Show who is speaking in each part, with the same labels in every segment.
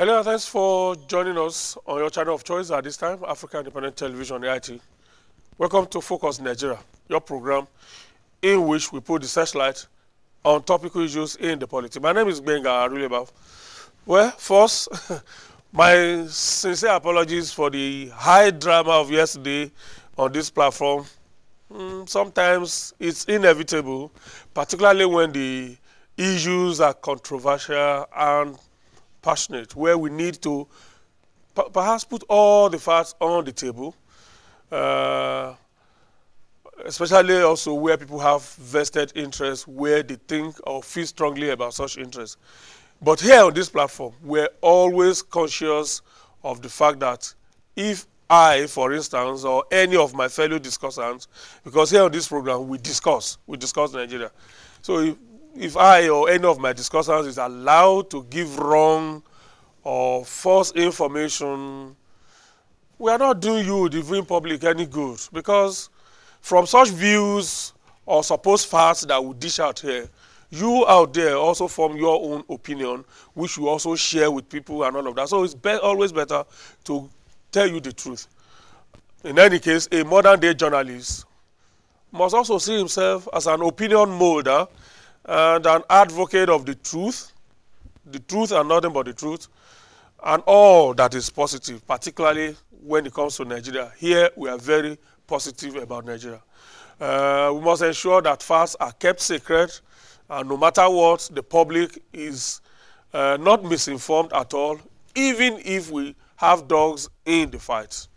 Speaker 1: Hello, and thanks for joining us on your channel of choice at this time, Africa Independent Television, AIT. Welcome to Focus Nigeria, your program in which we put the searchlight on topical issues in the politics. My name is Benga Aruleba. Well, first, my sincere apologies for the high drama of yesterday on this platform. Sometimes it's inevitable, particularly when the issues are controversial and passionate, where we need to perhaps put all the facts on the table, uh, especially also where people have vested interest, where they think or feel strongly about such interests. But here on this platform, we're always conscious of the fact that if I, for instance, or any of my fellow discussants, because here on this program we discuss Nigeria. So if I or any of my discussants is allowed to give wrong or false information, we are not doing you, the viewing public, any good, because from such views or supposed facts that we dish out here, you out there also form your own opinion, which you also share with people and all of that. So it's always better to tell you the truth. In any case, a modern day journalist must also see himself as an opinion molder and an advocate of the truth and nothing but the truth, and all that is positive, particularly when it comes to Nigeria. Here we are very positive about Nigeria. We must ensure that facts are kept secret, and no matter what, the public is not misinformed at all, even if we have dogs in the fight.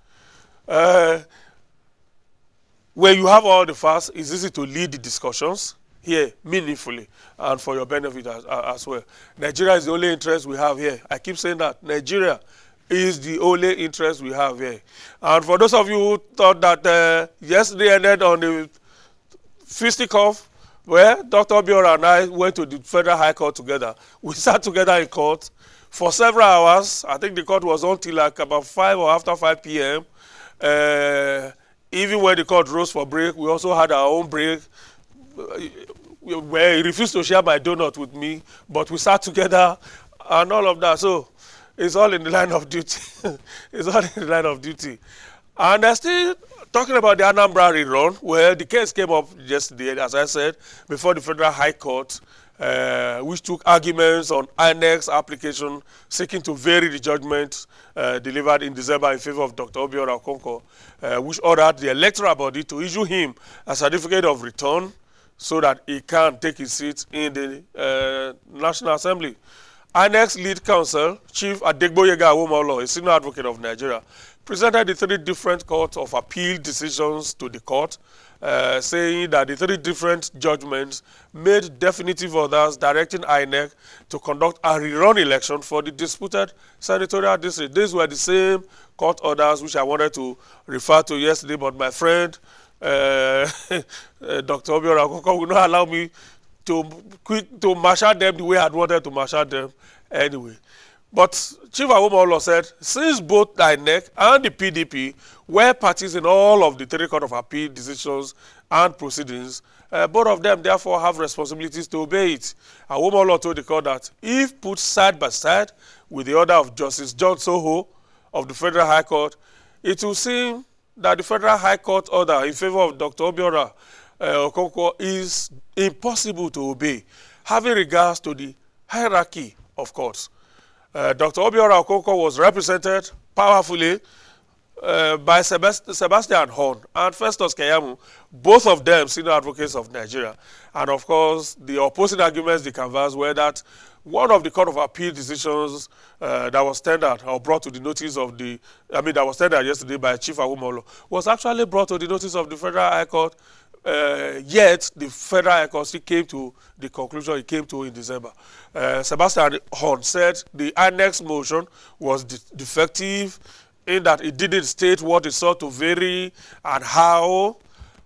Speaker 1: When you have all the facts, it's easy to lead the discussions here meaningfully and for your benefit as well. Nigeria is the only interest we have here. I keep saying that. Nigeria is the only interest we have here. And for those of you who thought that yesterday ended on the fisticuff, where Dr. Obiora and I went to the Federal High Court together. We sat together in court for several hours. I think the court was on till like about 5 or after 5 p.m. Even when the court rose for break, we also had our own break, where he refused to share my donut with me, but we sat together and all of that. So it's all in the line of duty. It's all in the line of duty. And they're still talking about the Anambra rerun, where the case came up yesterday, as I said, before the Federal High Court, which took arguments on INEC's application seeking to vary the judgment delivered in December in favor of Dr. Obiora Okonkwo, which ordered the electoral body to issue him a certificate of return so that he can take his seat in the National Assembly. INEC's lead counsel, Chief Adegboyega Awomolo, a senior advocate of Nigeria, presented the 3 different courts of appeal decisions to the court, saying that the 3 different judgments made definitive orders directing INEC to conduct a rerun election for the disputed senatorial district. These were the same court orders which I wanted to refer to yesterday, but my friend Dr. Obiora Okonkwo will not allow me to marshal them the way I wanted to marshal them anyway. But Chief Awomolo said, since both the INEC and the PDP were parties in all of the 3 court of appeal decisions and proceedings, both of them therefore have responsibilities to obey it. Awomolo told the court that if put side by side with the order of Justice John Soho of the Federal High Court, it will seem that the Federal High Court order in favor of Dr. Obiora Okonkwo is impossible to obey, having regards to the hierarchy of courts. Dr. Obiora Okonkwo was represented powerfully by Sebastian Horn and Festus Keyamo, both of them senior advocates of Nigeria. And of course, the opposing arguments they canvassed were that one of the Court of Appeal decisions that was tendered or brought to the notice of that was tendered yesterday by Chief Awomolo was actually brought to the notice of the Federal High Court, yet the Federal High Court still came to the conclusion it came to in December. Sebastian Horn said the INEC motion was defective in that it didn't state what it sought to vary and how.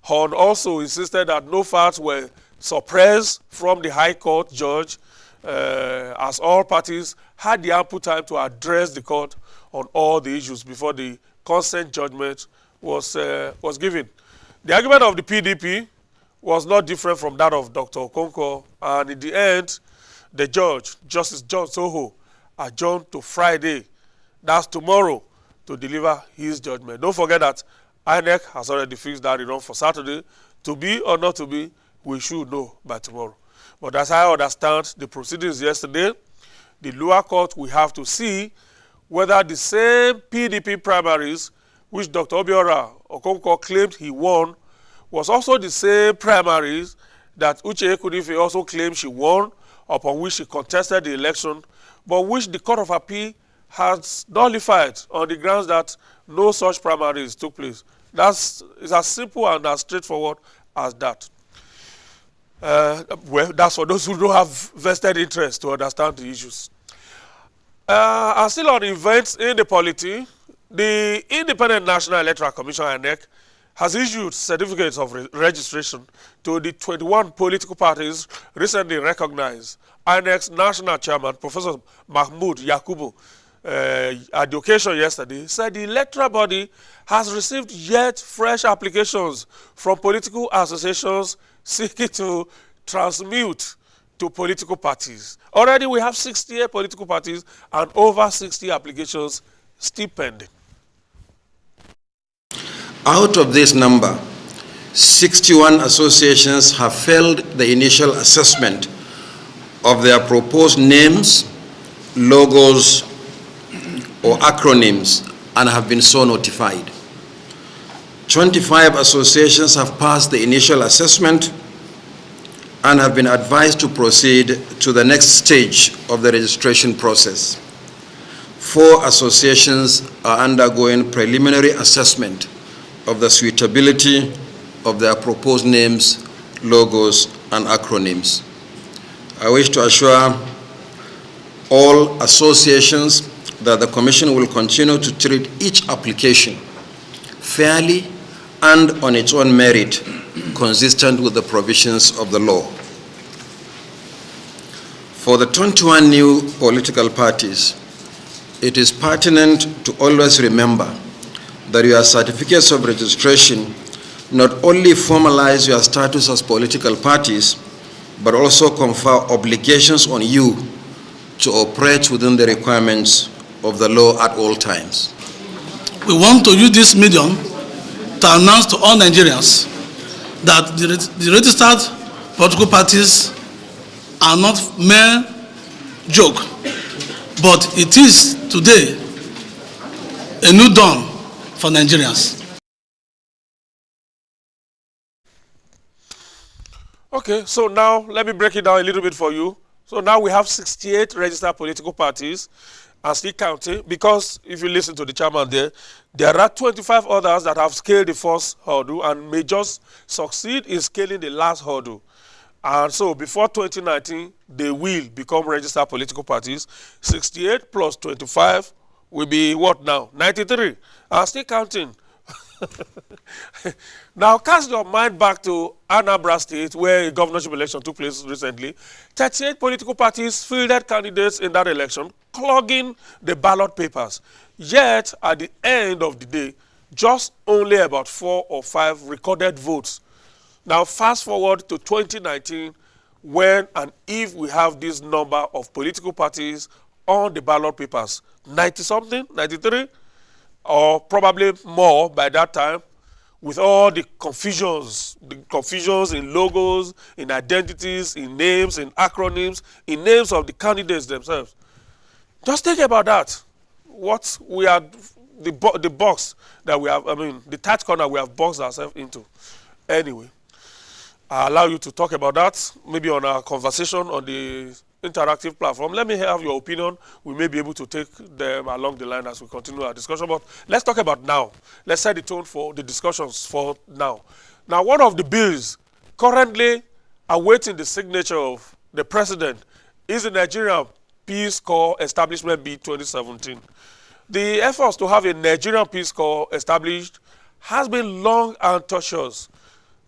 Speaker 1: Horn also insisted that no facts were suppressed from the High Court judge, as all parties had the ample time to address the court on all the issues before the consent judgment was given. The argument of the PDP was not different from that of Dr. Okonkwo, and in the end, the judge, Justice John Soho, adjourned to Friday, that's tomorrow, to deliver his judgment. Don't forget that INEC has already fixed that rerun for Saturday. To be or not to be, we should know by tomorrow. But as I understand the proceedings yesterday, the lower court will have to see whether the same PDP primaries which Dr. Obiora Okonkwo claimed he won was also the same primaries that Uche Ekunife also claimed she won, upon which she contested the election, but which the Court of Appeal has nullified on the grounds that no such primaries took place. It's as simple and as straightforward as that. Well, that's for those who don't have vested interest to understand the issues. And still on events in the polity, the Independent National Electoral Commission, INEC, has issued certificates of registration to the 21 political parties recently recognized. INEC's national chairman, Professor Mahmoud Yakubu, at the occasion yesterday, said the electoral body has received yet fresh applications from political associations seeking to transmute to political parties. Already we have 68 political parties and over 60 applications still pending.
Speaker 2: Out of this number, 61 associations have failed the initial assessment of their proposed names, logos, or acronyms and have been so notified. 25 associations have passed the initial assessment and have been advised to proceed to the next stage of the registration process. 4 associations are undergoing preliminary assessment of the suitability of their proposed names, logos, and acronyms. I wish to assure all associations that the Commission will continue to treat each application fairly and on its own merit, consistent with the provisions of the law. For the 21 new political parties, it is pertinent to always remember that your certificates of registration not only formalize your status as political parties, but also confer obligations on you to operate within the requirements of the law at all times.
Speaker 3: We want to use this medium to announce to all Nigerians that the registered political parties are not mere joke, but it is today a new dawn for Nigerians.
Speaker 1: Okay, so now let me break it down a little bit for you. So now we have 68 registered political parties and still counting, because if you listen to the chairman there are 25 others that have scaled the first hurdle and may just succeed in scaling the last hurdle. And so before 2019, they will become registered political parties. 68 plus 25 will be what now? 93. And still counting. Now cast your mind back to Anambra State, where a governorship election took place recently. 38 political parties fielded candidates in that election, clogging the ballot papers. Yet, at the end of the day, just only about 4 or 5 recorded votes. Now fast forward to 2019, when and if we have this number of political parties on the ballot papers, 90-something, 93? Or probably more by that time, with all the confusions in logos, in identities, in names, in acronyms, in names of the candidates themselves. Just think about that. What we are, the box that we have, the tight corner we have boxed ourselves into. Anyway, I'll allow you to talk about that, maybe on our conversation on the interactive platform. Let me have your opinion. We may be able to take them along the line as we continue our discussion. But let's talk about now. Let's set the tone for the discussions for now. Now, one of the bills currently awaiting the signature of the president is the Nigerian Peace Corps Establishment Bill 2017. The efforts to have a Nigerian Peace Corps established has been long and tortuous.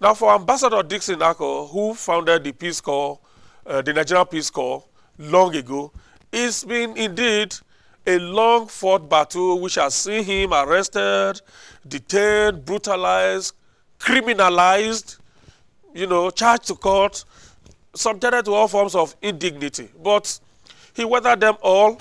Speaker 1: Now, for Ambassador Dixon Ako, who founded the Peace Corps, the Nigerian Peace Corps, long ago, it's been indeed a long-fought battle which has seen him arrested, detained, brutalized, criminalized, charged to court, subjected to all forms of indignity. But he weathered them all,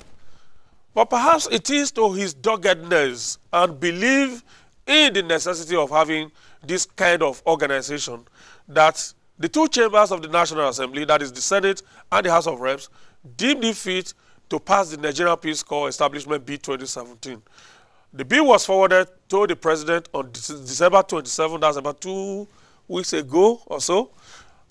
Speaker 1: But perhaps it is to his doggedness and belief in the necessity of having this kind of organization that the two chambers of the National Assembly, that is the Senate and the House of Reps, deemed it fit to pass the Nigerian Peace Corps Establishment Bill 2017. The bill was forwarded to the President on December 27, that's about 2 weeks ago or so,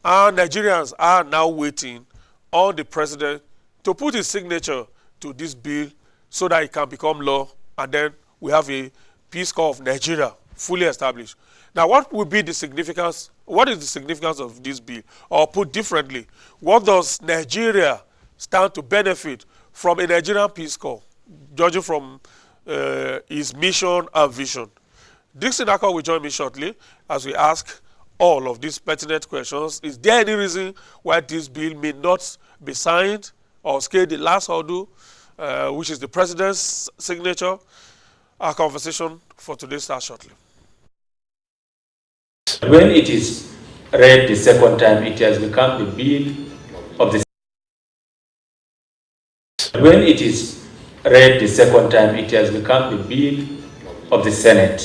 Speaker 1: and Nigerians are now waiting on the President to put his signature to this bill so that it can become law, and then we have a Peace Corps of Nigeria fully established. Now, what will be the significance? What is the significance of this bill? Or put differently, what does Nigeria stand to benefit from a Nigerian Peace Corps, judging from his mission and vision? Dixon Akol will join me shortly as we ask all of these pertinent questions. Is there any reason why this bill may not be signed or scale the last hurdle, which is the President's signature? Our conversation for today starts shortly.
Speaker 4: When it is read the second time, it has become the bill of the. When it is read the second time, it has become the bill of the Senate,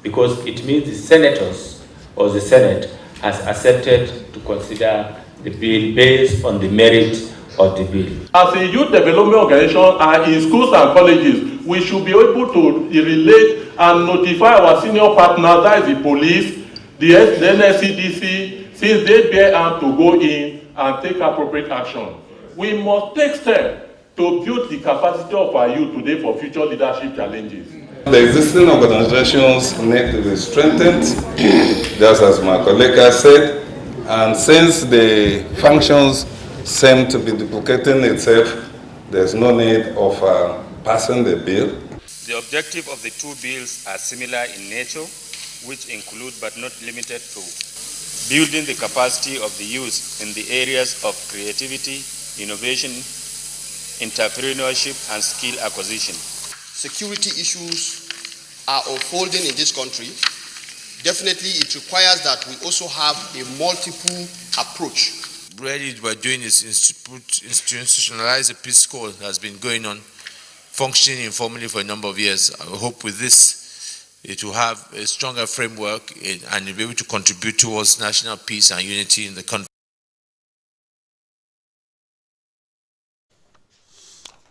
Speaker 4: because it means the senators or the Senate has accepted to consider the bill based on the merit of the bill.
Speaker 5: As a youth development organization and in schools and colleges, we should be able to relate and notify our senior partners, that is the police, the NSCDC, since they bear arms to go in and take appropriate action. We must take steps to build the capacity of our youth today for future leadership challenges.
Speaker 6: The existing organizations need to be strengthened, just as my colleague has said, and since the functions seem to be duplicating itself, there's no need of passing the bill.
Speaker 7: The objective of the two bills are similar in nature, which include but not limited to building the capacity of the youth in the areas of creativity, innovation, entrepreneurship, and skill acquisition.
Speaker 8: Security issues are unfolding in this country. Definitely it requires that we also have a multiple approach.
Speaker 9: What we're doing is institutionalize a Peace Corps that has been going on, functioning informally for a number of years. I hope with this it will have a stronger framework and be able to contribute towards national peace and unity in the country.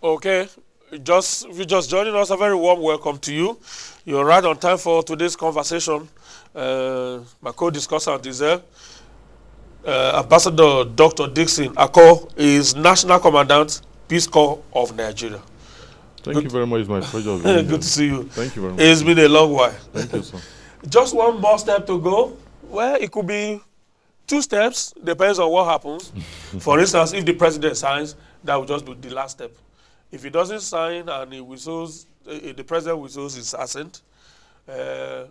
Speaker 1: Okay, if you're just joining us, a very warm welcome to you. You're right on time for today's conversation. My co-discussant is there. Ambassador Dr. Dixon Akol is National Commandant, Peace Corps of Nigeria.
Speaker 10: Thank you very much. It's my pleasure.
Speaker 1: Good to see you.
Speaker 10: Thank you very much.
Speaker 1: It's been a long while.
Speaker 10: Thank you, sir.
Speaker 1: Just one more step to go. Well, it could be 2 steps, depends on what happens. For instance, if the President signs, that will just be the last step. If he doesn't sign and he whistles, the President whistles his assent, the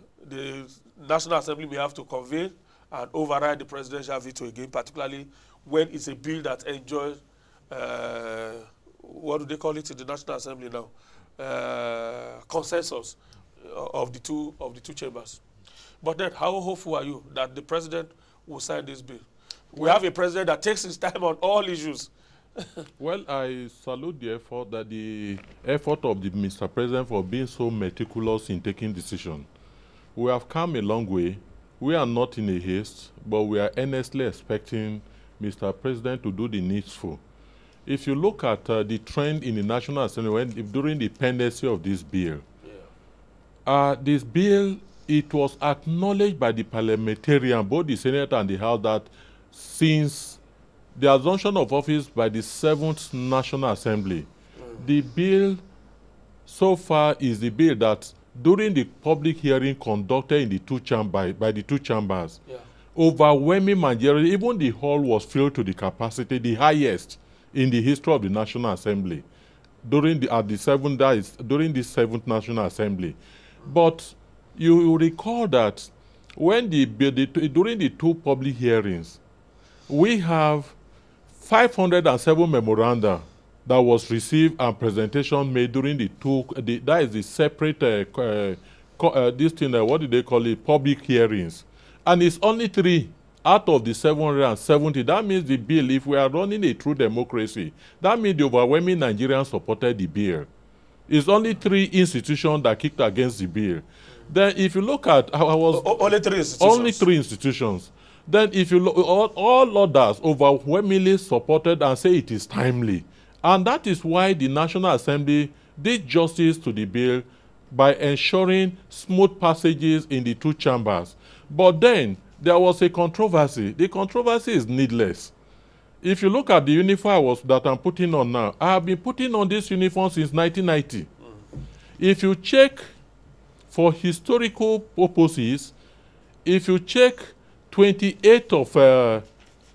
Speaker 1: National Assembly may have to convene and override the presidential veto again, particularly when it's a bill that enjoys, what do they call it in the National Assembly now? Consensus of the two chambers. But then, how hopeful are you that the president will sign this bill? We have a president that takes his time on all issues.
Speaker 10: Well, I salute the effort of the Mr. President for being so meticulous in taking decisions. We have come a long way. We are not in a haste, but we are earnestly expecting Mr. President to do the needful. If you look at the trend in the National Assembly during the pendency of this bill, this bill, it was acknowledged by the parliamentarian, both the Senate and the House, that since the assumption of office by the 7th National Assembly, the bill so far is the bill that during the public hearing conducted in the by the two chambers, overwhelming majority, even the hall was filled to the capacity, the highest in the history of the National Assembly during the 7th National Assembly. But you recall that when during the 2 public hearings, we have 507 memoranda that was received and presentation made during that is the separate, this thing, what do they call it, public hearings. And it's only 3 out of the 770. That means the bill, if we are running a true democracy, that means the overwhelming Nigerians supported the bill. It's only 3 institutions that kicked against the bill. Then if you look at how I was...
Speaker 1: Only 3 institutions?
Speaker 10: Only 3 institutions. Then if you look, all others overwhelmingly supported and say it is timely. And that is why the National Assembly did justice to the bill by ensuring smooth passages in the 2 chambers. But then there was a controversy. The controversy is needless. If you look at the uniform that I'm putting on now, I have been putting on this uniform since 1990. If you check for historical purposes, if you check 28th of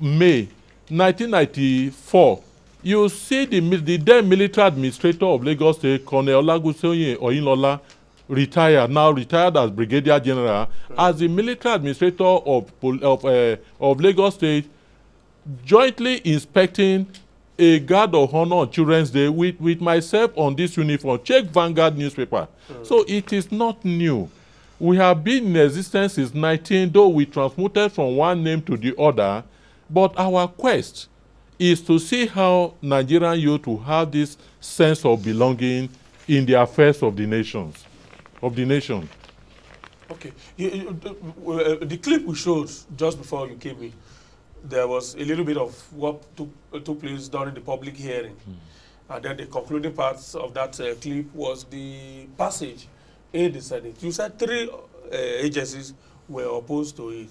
Speaker 10: May 1994, you see the then military administrator of Lagos State, Colonel Olagunsoye Oyinlola, retired as Brigadier General, as the military administrator of Lagos State, jointly inspecting a guard of honor on Children's Day with myself on this uniform. Check Vanguard newspaper. So it is not new. We have been in existence since 19, though we transmuted from one name to the other, but our quest is to see how Nigerian youth will have this sense of belonging in the affairs of the nation.
Speaker 1: Okay. The clip we showed just before you came in, there was a little bit of what took place during the public hearing. And then the concluding parts of that clip was the passage in the Senate. You said 3 agencies were opposed to it,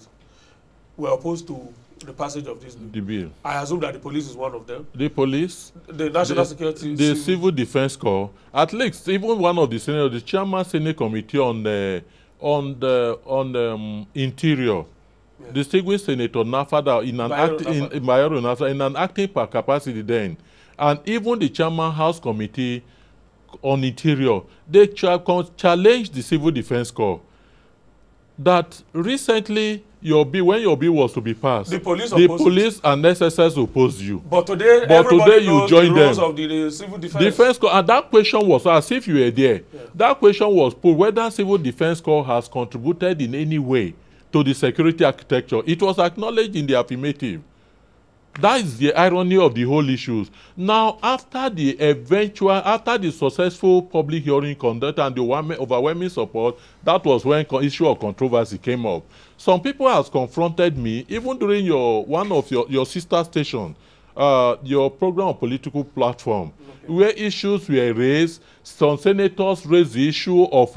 Speaker 1: were opposed to the passage of this bill.
Speaker 10: The bill.
Speaker 1: I assume that the police is one of them.
Speaker 10: The police,
Speaker 1: the National Security,
Speaker 10: the Civil Defense Corps, at least even one of the senators, the chairman Senate Committee on Interior, yeah. Distinguished Senator Nafada in an acting capacity then, and even the chairman House Committee on Interior, they challenged the Civil Defense Corps that recently when your bill was to be passed, the police and SSS opposed you.
Speaker 1: But today
Speaker 10: you joined them.
Speaker 1: Of the Civil Defense
Speaker 10: Corps, and that question was as if you were there. Yeah. That question was put whether Civil Defense Corps has contributed in any way to the security architecture. It was acknowledged in the affirmative. That is the irony of the whole issues. Now, after the successful public hearing conducted and the overwhelming support, that was when issue of controversy came up. Some people have confronted me, even during one of your sister station, your program of political platform, okay, where issues were raised. Some senators raised the issue of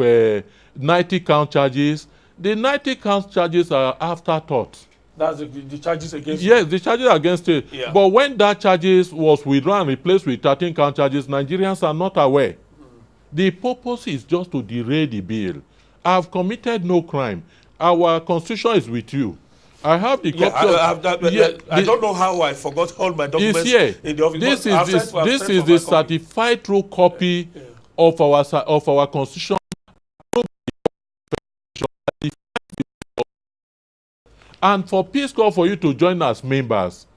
Speaker 10: 90 count charges. The 90 count charges are afterthought.
Speaker 1: That's the charges against
Speaker 10: Yes, the charges against it. Yeah. But when that charges was withdrawn and replaced with 13 count charges, Nigerians are not aware. The purpose is just to derail the bill. I've committed no crime. Our constitution is with you. I have the copy.
Speaker 1: I don't know how I forgot all my documents in the office.
Speaker 10: This is the certified true copy of our constitution. And for Peace Corps, for you to join as members,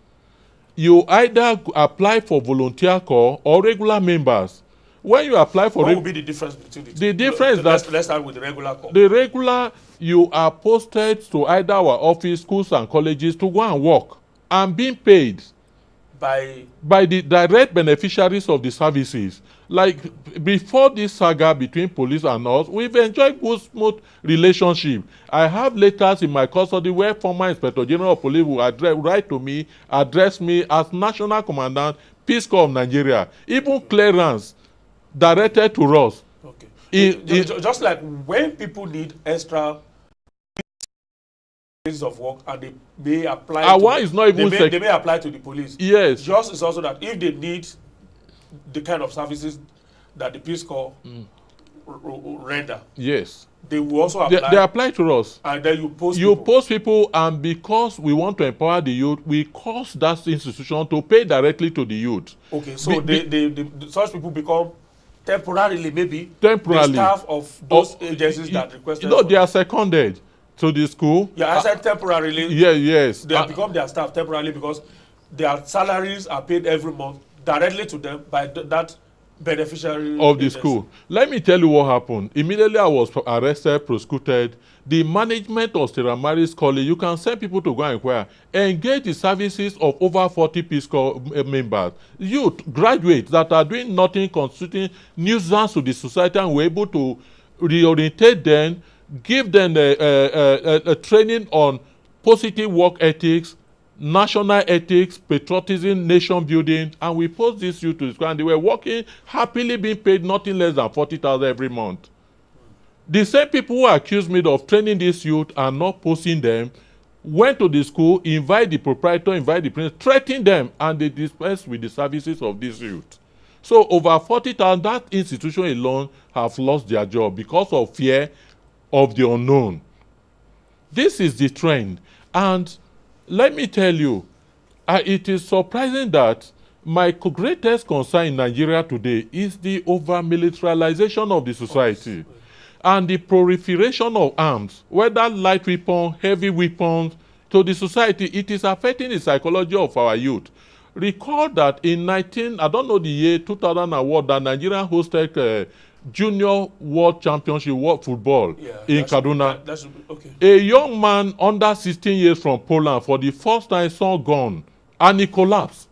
Speaker 10: you either apply for volunteer corps or regular members. When you apply for...
Speaker 1: What would be the difference between the two?
Speaker 10: The difference
Speaker 1: let's start with the regular corps.
Speaker 10: The regular, you are posted to either our office, schools and colleges to go and work and being paid by the direct beneficiaries of the services. Like before this saga between police and us, we've enjoyed good, smooth relationship. I have letters in my custody where former Inspector General of Police will write to me, address me as National Commandant, Peace Corps of Nigeria. Even clearance directed to us.
Speaker 1: Okay. Just like when people need extra places of work and they may apply they may apply to the police.
Speaker 10: Yes.
Speaker 1: Just is also that if they need the kind of services that the Peace Corps render.
Speaker 10: Yes.
Speaker 1: They will also apply.
Speaker 10: They apply to us.
Speaker 1: And then you post
Speaker 10: people. You post people, and because we want to empower the youth, we cause that institution to pay directly to the youth.
Speaker 1: Okay, so such people become temporarily
Speaker 10: the
Speaker 1: staff of those agencies that requested.
Speaker 10: No, they are seconded to the school.
Speaker 1: Yeah, I said temporarily.
Speaker 10: Yeah, yes.
Speaker 1: They have become their staff temporarily because their salaries are paid every month directly to them by that beneficiary
Speaker 10: of the
Speaker 1: agency.
Speaker 10: school. Let me tell you what happened. Immediately I was arrested, prosecuted. The management of Stella Maris College, you can send people to go and inquire, engage the services of over 40 Peace Corps members, youth, graduates that are doing nothing, constituting nuisance to the society, and were able to reorientate them, give them a training on positive work ethics, national ethics, patriotism, nation building, and we post this youth to the school, and they were working happily, being paid nothing less than 40,000 every month. The same people who accused me of training this youth and not posting them went to the school, invite the proprietor, invite the principal, threaten them, and they dispersed with the services of this youth. So over 40,000, that institution alone have lost their job because of fear of the unknown. This is the trend. And let me tell you, it is surprising that my greatest concern in Nigeria today is the over-militarization of the society and the proliferation of arms, whether light weapons, heavy weapons, to the society. It is affecting the psychology of our youth. Recall that in 2000 that Nigeria hosted Junior World Championship World Football in Kaduna.
Speaker 1: Okay.
Speaker 10: A young man under 16 years from Poland for the first time saw gun, and he collapsed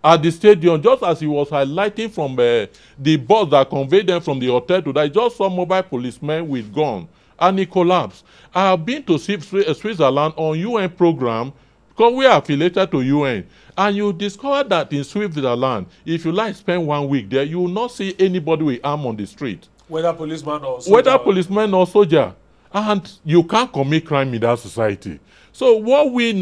Speaker 10: at the stadium just as he was highlighting from the bus that conveyed them from the hotel to that. He just saw mobile policemen with gun, and he collapsed. I have been to Switzerland on UN program because we are affiliated to UN, and you discover that in Switzerland, if you like spend 1 week there, you will not see anybody with arm on the street.
Speaker 1: Whether policeman or soldier.
Speaker 10: Whether policeman or soldier. And you can't commit crime in that society. So what we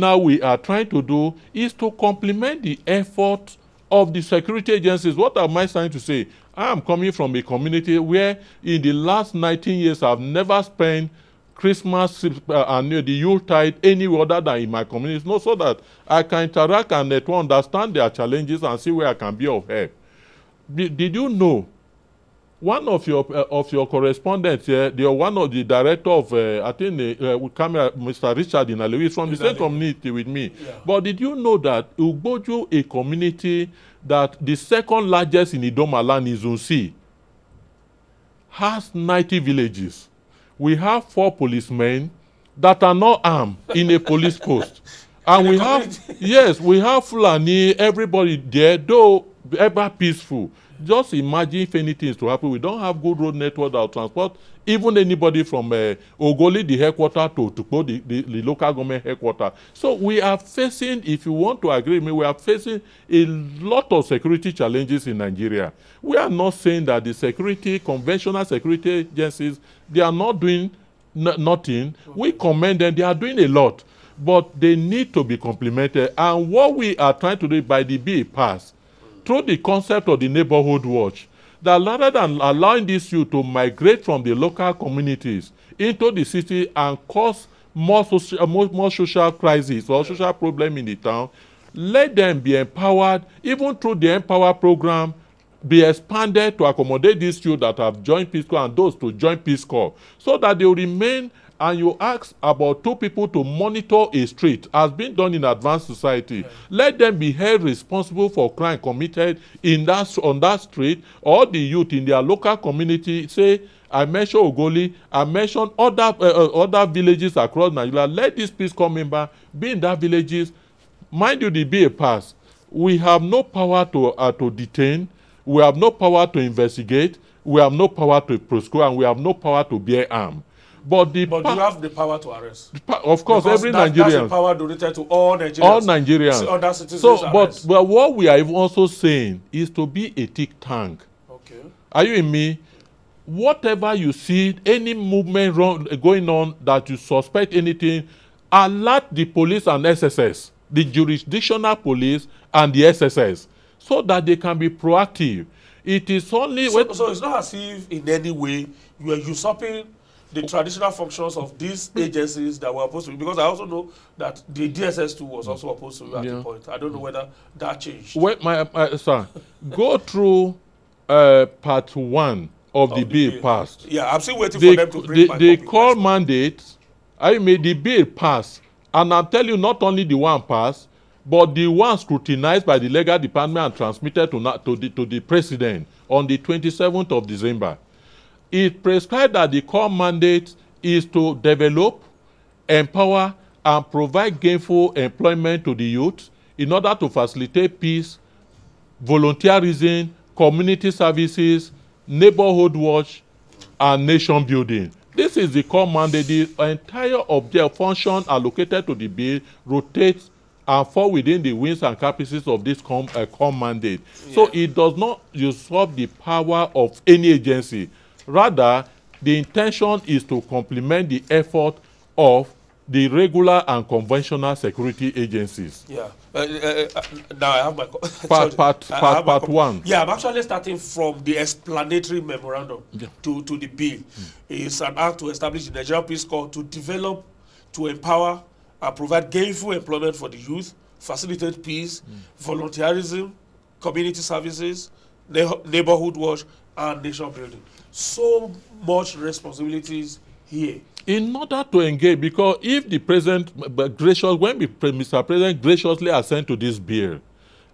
Speaker 10: are trying to do is to complement the effort of the security agencies. What am I trying to say? I am coming from a community where in the last 19 years I've never spent Christmas and the Yuletide anywhere other than in my community, no, so that I can interact and to understand their challenges and see where I can be of help. Did you know one of your correspondents here, one of the director of I think Mr. Richard Inalewi is from the same community with me. Yeah. But did you know that Ugboju, a community that the second largest in Idoma land is Unsi, has 90 villages. We have 4 policemen that are not armed in a police post. And we have, yes, we have Fulani, everybody there, though ever peaceful. Just imagine if anything is to happen. We don't have good road network that will transport even anybody from Ogoli, the headquarters, to Tukpo, the local government headquarters. So we are facing, if you want to agree with me, we are facing a lot of security challenges in Nigeria. We are not saying that the conventional security agencies, they are not doing nothing. We commend them. They are doing a lot. But they need to be complemented. And what we are trying to do by the bill passed, through the concept of the neighborhood watch, that rather than allowing these youth to migrate from the local communities into the city and cause more social crisis or social problem in the town, let them be empowered, even through the Empower program, be expanded to accommodate these youth that have joined Peace Corps and those to join Peace Corps, so that they will remain. And you ask about 2 people to monitor a street, as been done in advanced society. Yeah. Let them be held responsible for crime committed on that street, or the youth in their local community. Say, I mentioned Ogoli, I mentioned other villages across Nigeria. Let these Peace Corps members be in that villages. Mind you, the BA pass. We have no power to detain. We have no power to investigate. We have no power to prosecute, and we have no power to bear arms. But you
Speaker 1: have the power to arrest.
Speaker 10: Of course, because every Nigerian.
Speaker 1: That's the power donated to all Nigerians.
Speaker 10: All Nigerians.
Speaker 1: Other citizens.
Speaker 10: So, but what we are even also saying is to be a think tank.
Speaker 1: Okay.
Speaker 10: Are you in me? Whatever you see, any movement going on that you suspect anything, alert the police and SSS, the jurisdictional police and the SSS, so that they can be proactive. It is only
Speaker 1: so it's not as if in any way you are usurping the traditional functions of these agencies that were opposed to, because I also know that the DSS2 was also opposed to at the point. I don't know whether that changed.
Speaker 10: Wait, sir, go through part 1 of the bill passed.
Speaker 1: Yeah, I'm still waiting for them to bring my
Speaker 10: They call mandate. I mean, the bill passed, and I'll tell you, not only the one passed, but the one scrutinized by the legal department and transmitted to the president on the 27th of December. It prescribed that the core mandate is to develop, empower, and provide gainful employment to the youth in order to facilitate peace, volunteerism, community services, neighborhood watch, and nation building. This is the core mandate. The entire object function allocated to the bill rotates and fall within the wings and capacities of this core mandate. Yeah. So it does not usurp the power of any agency. Rather, the intention is to complement the effort of the regular and conventional security agencies.
Speaker 1: Yeah. Now I have my
Speaker 10: part one.
Speaker 1: Yeah, I'm actually starting from the explanatory memorandum to the bill. It's an act to establish the Nigerian Peace Corps to develop, to empower, and provide gainful employment for the youth, facilitate peace, volunteerism, community services, neighborhood watch, and nation building. So much responsibilities here.
Speaker 10: In order to engage, because if the president Mr. President graciously assent to this bill,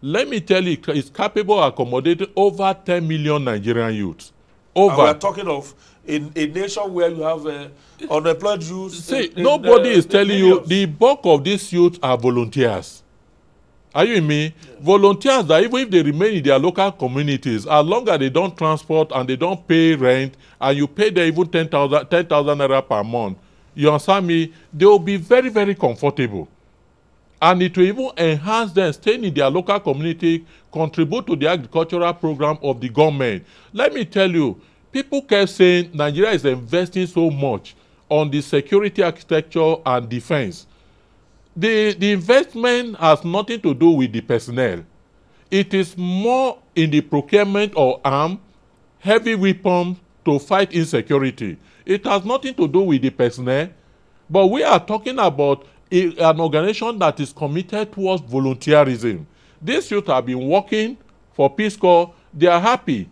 Speaker 10: let me tell you, it's capable of accommodating over 10 million Nigerian youths.
Speaker 1: And we're talking of a nation where you have unemployed youth.
Speaker 10: See, nobody is telling you the bulk of these youth are volunteers. Are you with me? Yeah. Volunteers that even if they remain in their local communities, as long as they don't transport and they don't pay rent, and you pay them even 10,000 naira per month, you understand me? They will be very, very comfortable. And it will even enhance them staying in their local community, contribute to the agricultural program of the government. Let me tell you, people kept saying Nigeria is investing so much on the security architecture and defense. The investment has nothing to do with the personnel. It is more in the procurement of arms, heavy weapons to fight insecurity. It has nothing to do with the personnel, but we are talking about an organization that is committed towards volunteerism. These youth have been working for Peace Corps. They are happy.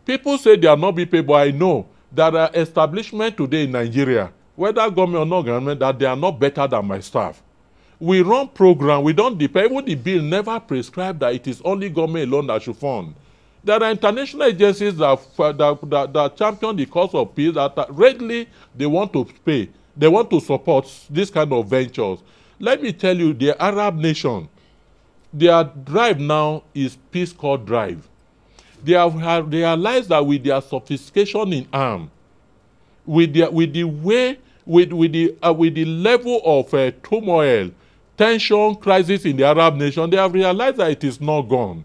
Speaker 10: People say they are not being paid, but I know there are establishments today in Nigeria, whether government or not government, that they are not better than my staff. We run program, we don't depend. Even the bill never prescribed that it is only government alone that should fund. There are international agencies that champion the cause of peace, that readily they want to pay. They want to support this kind of ventures. Let me tell you, the Arab nation, their drive now is Peace Corps drive. They have realized that with their sophistication in arms, with the level of turmoil, tension, crisis in the Arab nation, they have realized that it is not gone.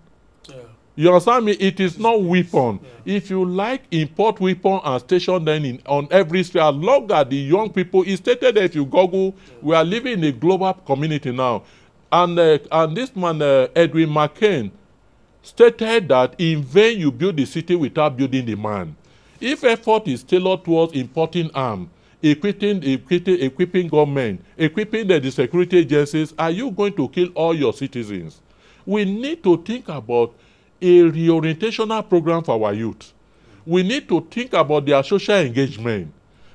Speaker 10: Yeah. You understand me? It is not weapon. Yeah. If you like, import weapon and station them on every street. As long as the young people, it's stated that if you Google, we are living in a global community now. And this man, Edwin McCain, stated that in vain you build the city without building the man. If effort is tailored towards importing arms, equipping government, equipping the security agencies, are you going to kill all your citizens? We need to think about a reorientational program for our youth. We need to think about their social engagement.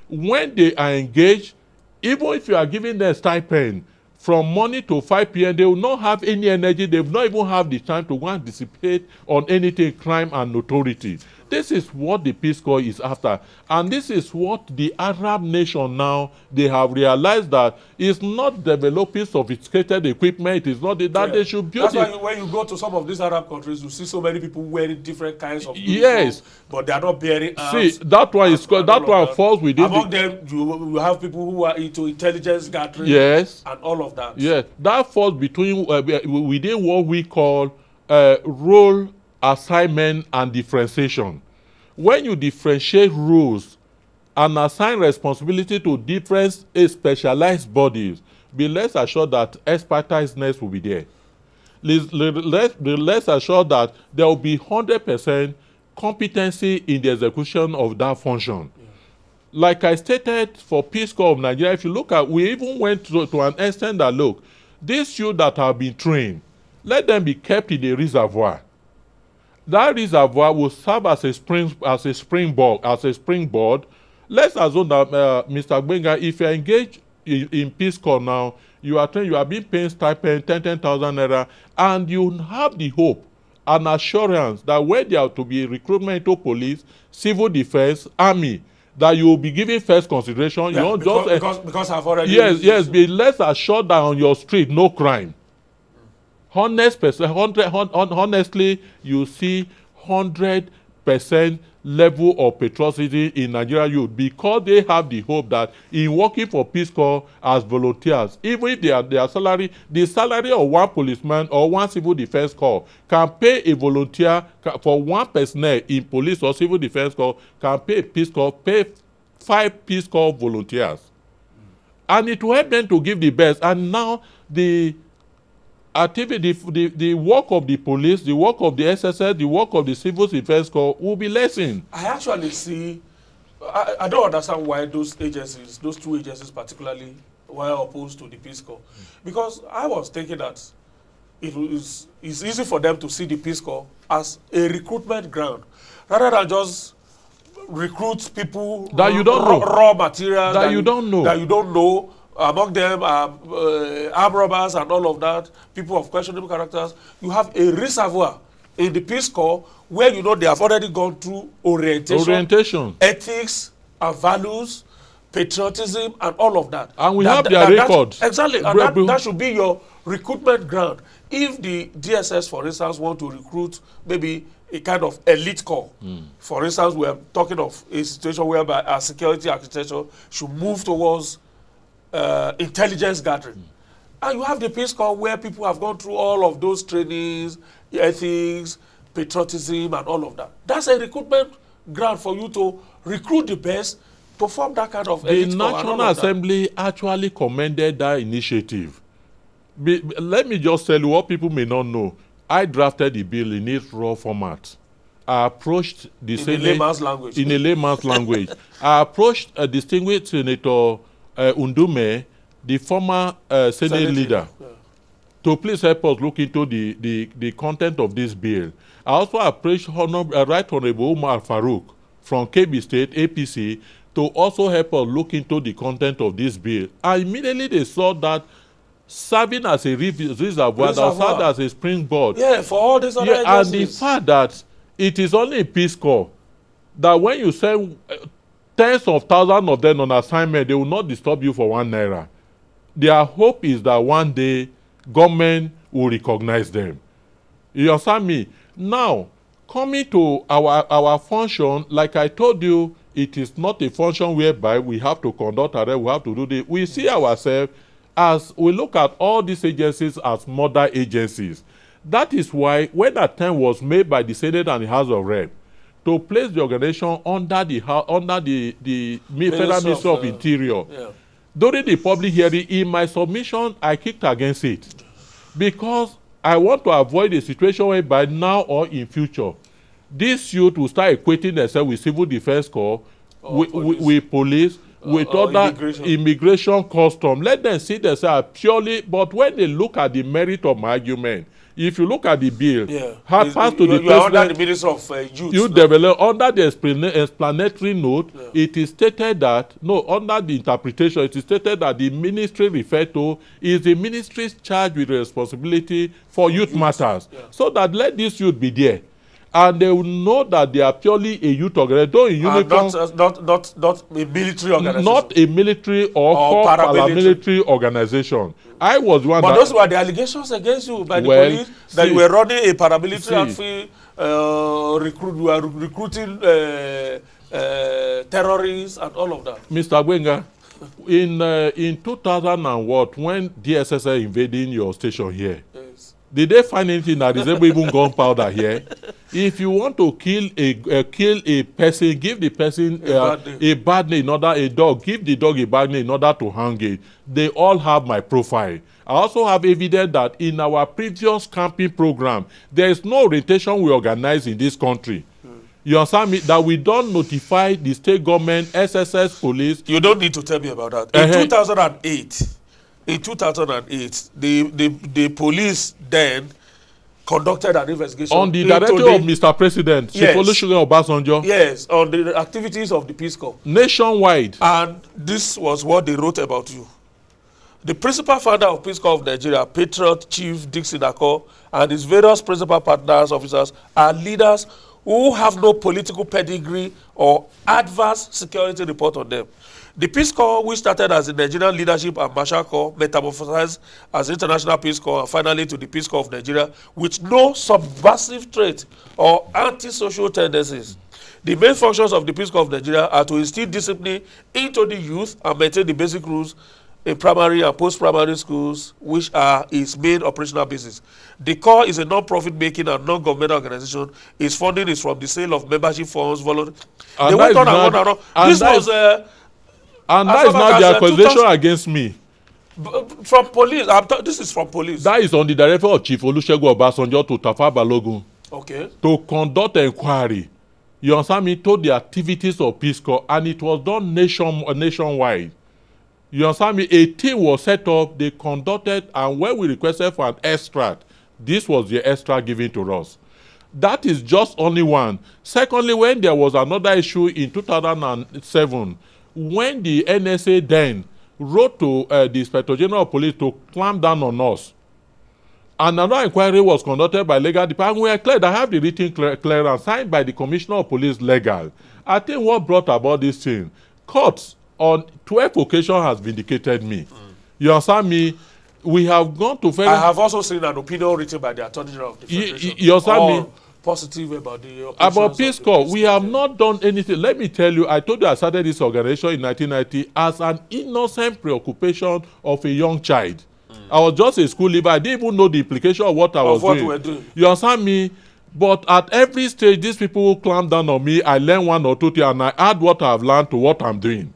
Speaker 10: When they are engaged, even if you are giving them stipend, from morning to 5 p.m., they will not have any energy. They will not even have the time to go and dissipate on anything, crime and notoriety. This is what the Peace Corps is after. And this is what the Arab nation now, they have realized that it's not developing sophisticated equipment. It is not that they should build.
Speaker 1: That's why when you go to some of these Arab countries, you see so many people wearing different kinds of uniforms,
Speaker 10: yes,
Speaker 1: but they are not bearing arms.
Speaker 10: See, that one is that one falls within.
Speaker 1: Among them, you have people who are into intelligence gathering,
Speaker 10: yes,
Speaker 1: and all of that.
Speaker 10: Yes, that falls between within what we call role assignment and differentiation. When you differentiate roles and assign responsibility to different specialized bodies, be less assured that expertiseness will be there. Be less assured that there will be 100% competency in the execution of that function. Yeah. Like I stated for Peace Corps of Nigeria, if you look at, we even went to an extent that, look, these youth that have been trained, let them be kept in a reservoir. That reservoir will serve as a springboard. Let's assume that, Mr. Gbenga, if you engage in Peace Corps now, you are being paid stipend 10,000 naira, and you have the hope and assurance that when there are to be recruitment into police, civil defense, army, that you will be given first consideration.
Speaker 1: Yeah,
Speaker 10: you know,
Speaker 1: because I've already...
Speaker 10: Yes, be less assured that on your street, no crime. Honestly, you see 100% level of patriotism in Nigeria youth, because they have the hope that in working for Peace Corps as volunteers, even if their salary, the salary of one policeman or one civil defense corps can pay a volunteer for one personnel in police or civil defense corps, can pay Peace Corps, pay 5 Peace Corps volunteers. And it will help them to give the best. And now the activity, the work of the police, the work of the SSS, the work of the civil defense corps will be lessened.
Speaker 1: I actually see, I don't understand why those agencies, those 2 agencies particularly, were opposed to the Peace Corps. Because I was thinking that it's easy for them to see the Peace Corps as a recruitment ground, rather than just recruit people
Speaker 10: that you don't know,
Speaker 1: raw material
Speaker 10: that you don't know.
Speaker 1: Among them armed robbers and all of that, people of questionable characters. You have a reservoir in the Peace Corps where you know they have already gone through orientation, ethics and values, patriotism and all of that.
Speaker 10: And we have their records.
Speaker 1: Exactly, and that should be your recruitment ground. If the DSS, for instance, want to recruit maybe a kind of elite corps, for instance, we are talking of a situation whereby our security architecture should move towards intelligence gathering. And you have the Peace Corps where people have gone through all of those trainings, ethics, patriotism and all of that. That's a recruitment ground for you to recruit the best to form that kind of elite corps. The
Speaker 10: National Assembly actually commended that initiative. Let me just tell you what people may not know. I drafted the bill in its raw format. I approached the Senate in a layman's language. I approached a distinguished Senator Undume, the former Senate leader, to please help us look into the content of this bill. I also approached Right Honorable Umar Farouk from KB State, APC, to also help us look into the content of this bill. And immediately they saw that serving as a reservoir, that served as a springboard.
Speaker 1: Yeah, for all these other agencies.
Speaker 10: And the fact that it is only in Peace Corps that when you send tens of thousands of them on assignment, they will not disturb you for 1 naira. Their hope is that one day government will recognize them. You understand me? Now, coming to our function, like I told you, it is not a function whereby we have to conduct arrest, we have to do this. We see ourselves as we look at all these agencies as mother agencies. That is why when an attempt was made by the Senate and the House of Rep to place the organization under the Federal Ministry of Interior, during the public hearing, in my submission, I kicked against it because I want to avoid a situation whereby now or in future, this youth will start equating themselves with civil defense corps, with police, with other immigration custom. Let them see themselves purely, but when they look at the merit of my argument, if you look at the bill, passed to the president,
Speaker 1: under the Minister of Youth
Speaker 10: develop under the explanatory note, it is stated that, under the interpretation, it is stated that the ministry referred to is the ministry's charged with responsibility for youth matters. So that let this youth be there. And they will know that they are purely a youth organization, though in uniform,
Speaker 1: not a military organization.
Speaker 10: Not a military or paramilitary organization. I was one.
Speaker 1: But those were the allegations against you by the police that you were running a paramilitary outfit, you are recruiting terrorists and all of that.
Speaker 10: Mr. Gwenga, in 2000 and what, when DSS invading your station here, did they find anything that is even gunpowder here? If you want to kill a person, give the person a bad name, a dog, give the dog a bad name in order to hang it. They all have my profile. I also have evidence that in our previous camping program, there is no orientation we organize in this country. You understand me? That we don't notify the state government, SSS, police.
Speaker 1: You don't need to tell me about that. In 2008, the police then conducted an investigation
Speaker 10: on the directive of Mr. President, Olusegun Obasanjo.
Speaker 1: Yes, on the activities of the Peace Corps
Speaker 10: nationwide.
Speaker 1: And this was what they wrote about you. The principal founder of Peace Corps of Nigeria, Patriot Chief Dixon Akko, and his various principal partners, officers, are leaders who have no political pedigree or adverse security report on them. The Peace Corps, which started as the Nigerian Leadership and Marshal Corps, metamorphosized as International Peace Corps, and finally to the Peace Corps of Nigeria, with no subversive trait or anti-social tendencies. The main functions of the Peace Corps of Nigeria are to instill discipline into the youth and maintain the basic rules in primary and post-primary schools, which are its main operational basis. The Corps is a non-profit making and non-governmental organization. Its funding is from the sale of membership funds, volunteer. They went on and on and on. This was...
Speaker 10: and that is not the accusation against me.
Speaker 1: From police. This is from police.
Speaker 10: That is on the director of Chief Olusegun Obasanjo to Tafawa Balogun.
Speaker 1: Okay.
Speaker 10: To conduct inquiry. You understand me? To the activities of Peace Corps, and it was done nationwide. You understand me? A team was set up, they conducted, and when we requested for an extract, this was the extract given to us. That is just only one. Secondly, when there was another issue in 2007, when the NSA then wrote to the Inspector General of Police to clamp down on us, another inquiry was conducted by legal department. We are clear that I have the written clearance signed by the Commissioner of Police legal. I think what brought about this thing, courts on 12 occasions has vindicated me. You understand me? We have gone to
Speaker 1: I have also seen an opinion written by the Attorney General of the Federation.
Speaker 10: You understand me?
Speaker 1: Positive about the
Speaker 10: Peace Corps. We have not done anything. Let me tell you, I told you I started this organization in 1990 as an innocent preoccupation of a young child. I was just a school leaver. I didn't even know the implication of what I was doing.
Speaker 1: We were doing.
Speaker 10: You understand me? But at every stage, these people who clamp down on me, I learn one or two things, and I add what I've learned to what I'm doing.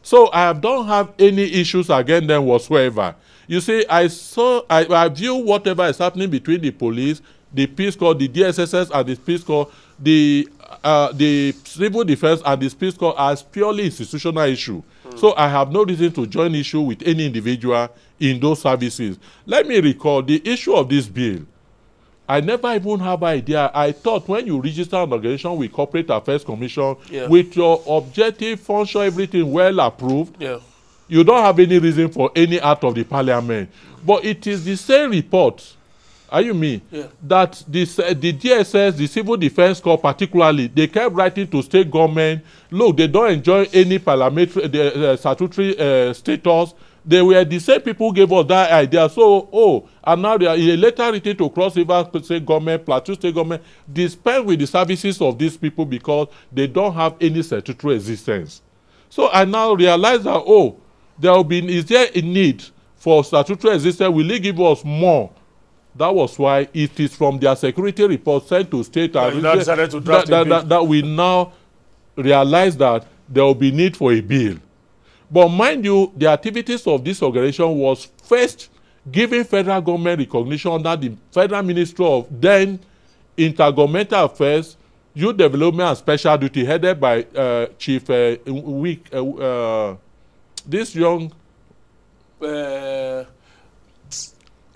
Speaker 10: So I don't have any issues against them whatsoever. You see, I view whatever is happening between the police, the Peace Corps, the DSSS, and the Peace Corps, the civil defense and the Peace Corps as purely institutional issue. So I have no reason to join issue with any individual in those services. Let me recall the issue of this bill. I never even have an idea. I thought when you register an organization with Corporate Affairs Commission, with your objective, function, everything well approved, you don't have any reason for any act of the parliament. But it is the same report, are you me? That the DSS, the Civil Defense Corps particularly, they kept writing to state government, look, they don't enjoy any parliamentary statutory status. They were the same people who gave us that idea. So, and now they are later written to Cross River State Government, Plateau State Government, dispense with the services of these people because they don't have any statutory existence. So I now realize that, there will be, is there a need for statutory existence? Will they give us more? That was why it is from their security report sent to state and that we now realize that there will be need for a bill. But mind you, the activities of this organization was first giving federal government recognition under the Federal Ministry of then Intergovernmental Affairs, Youth Development and Special Duty, headed by Chief this young...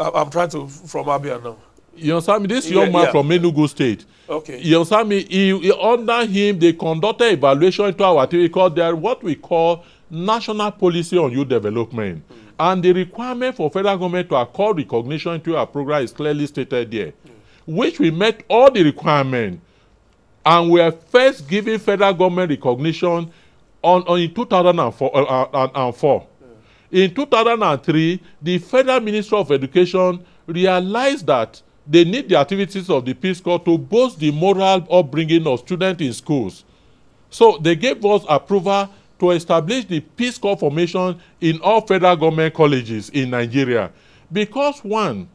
Speaker 1: I'm trying to, from Abia now.
Speaker 10: You understand me? This young man from Enugu State.
Speaker 1: Okay.
Speaker 10: You understand me? Under him, they conducted evaluation into our activity because they are what we call national policy on youth development. And the requirement for federal government to accord recognition to our program is clearly stated there, which we met all the requirements. And we are first giving federal government recognition in 2004. In 2003, the Federal Ministry of Education realized that they need the activities of the Peace Corps to boost the moral upbringing of students in schools. So they gave us approval to establish the Peace Corps formation in all federal government colleges in Nigeria. Because one,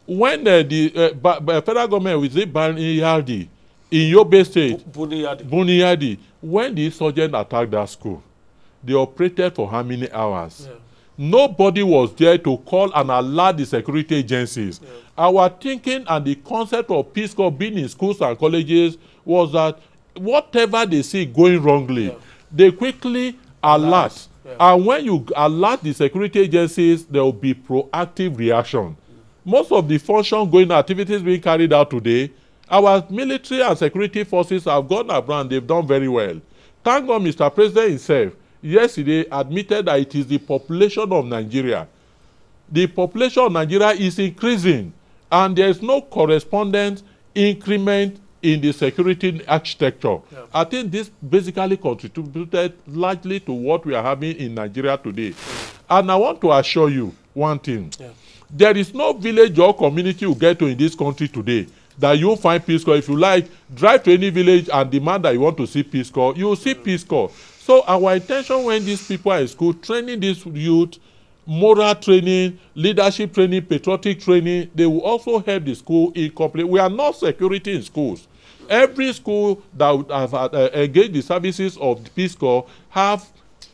Speaker 10: when the federal government was in Buniyadi, in Yobe State, Buniyadi, when the insurgents attacked that school, they operated for how many hours? Nobody was there to call and alert the security agencies. Our thinking and the concept of Peace Corps being in schools and colleges was that whatever they see going wrongly, they quickly alert. And when you alert the security agencies, there will be proactive reaction. Most of the function going activities being carried out today, our military and security forces have gone around, they've done very well. Thank God Mr. President himself yesterday admitted that it is the population of Nigeria the population of Nigeria is increasing, and there is no correspondent increment in the security architecture. Yeah. I think this basically contributed largely to what we are having in Nigeria today. And I want to assure you one thing. Yeah. There is no village or community you get to in this country today that you find Peace Corps. If you like, drive to any village and demand that you want to see Peace Corps, you will see Peace Corps. So our intention when these people are in school, training these youth, moral training, leadership training, patriotic training, they will also help the school in complete. We are not security in schools. Every school that have engaged the services of the Peace Corps have